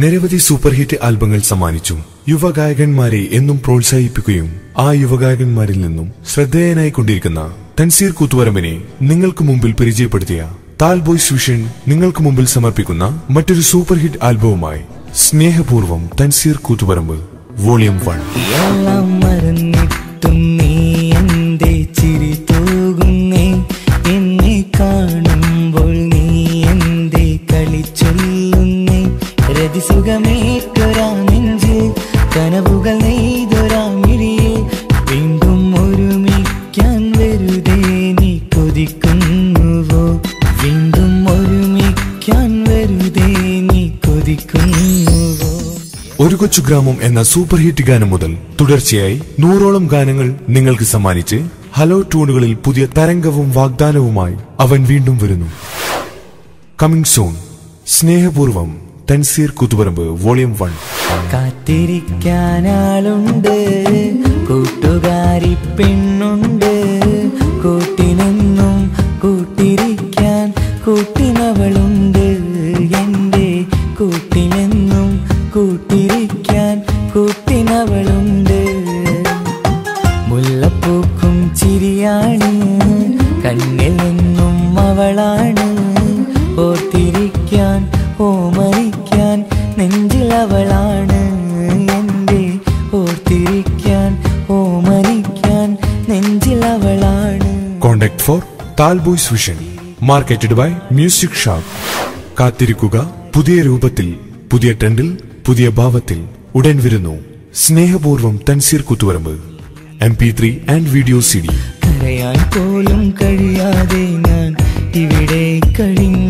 നിരവധി super hit ആൽബങ്ങൾ സമ്മാനിച്ചു. യുവഗായകന്മാരെ എന്നും പ്രോത്സാഹിപ്പിക്കുകയും ആ യുവഗായകന്മാരിൽ നിന്നും ശ്രദ്ധേയനായി കൊണ്ടിരിക്കുന്ന തൻസീർ കൂത്തുപറമ്പിനെ നിങ്ങൾക്ക് മുമ്പിൽ പരിചയപ്പെടുത്തിയ താൽ ബോയ്സ് വിഷൻ നിങ്ങൾക്ക് മുമ്പിൽ സമർപ്പിക്കുന്ന മറ്റൊരു സൂപ്പർ ഹിറ്റ് ആൽബവുമായി സ്നേഹപൂർവം തൻസീർ കൂത്തുപറമ്പ് വോളിയം 1 കൊച്ചു ഗ്രാമം എന്ന സൂപ്പർ ഹിറ്റ് ഗാനം മുതൽ തുടർച്ചയായി 100ഓളം ഗാനങ്ങൾ നിങ്ങൾക്ക് സമ്മാനിച്ച് ഹലോ ട്യൂണുകളിൽ പുതിയ തരംഗവും വാഗ്ദാനവുമായി അവൻ വീണ്ടും വരുന്നു. Coming soon. സ്നേഹപൂർവം തൻസീർ കൂത്തുപറമ്പ് വോളിയം 1. കാത്തിരിക്കാനാളുണ്ട്, കൂട്ടുകാരി പെണ്ണുണ്ട്, കൂട്ടിനെന്നും കൂട്ടിരിക്കാൻ കൂട്ടിനവളുണ്ട്. എന്റെ കൂട്ടിനെന്നും കൂട്ടിരിക്കാൻ കൂട്ടിനവളുണ്ട്. മുല്ലപ്പൂക്കും ചിരിയാണ്, കണ്ണിൽ നിന്നും അവളാണ്. ഓർത്തിരിക്കാൻ ഓമരിക്കാൻ നെഞ്ചിലവളാണ്. എന്റെ ഓർത്തിരിക്കാൻ ഓമരിക്കാൻ നെഞ്ചിലവളാണ്. കോണ്ടാക്ട് ഫോർ താൽ boys vision, marketed by music shop. കാത്തിരിക്കുക, പുതിയ രൂപത്തിൽ, പുതിയ ട്രെൻഡിൽ, പുതിയ ഭാവത്തിൽ ഉടൻ വരുന്നു. സ്നേഹപൂർവം Thanseer Koothuparamba MP3 and video CD. കരയാൻ പോലും കഴിയാതെ ഞാൻ ഇവിടെ കഴിഞ്ഞു.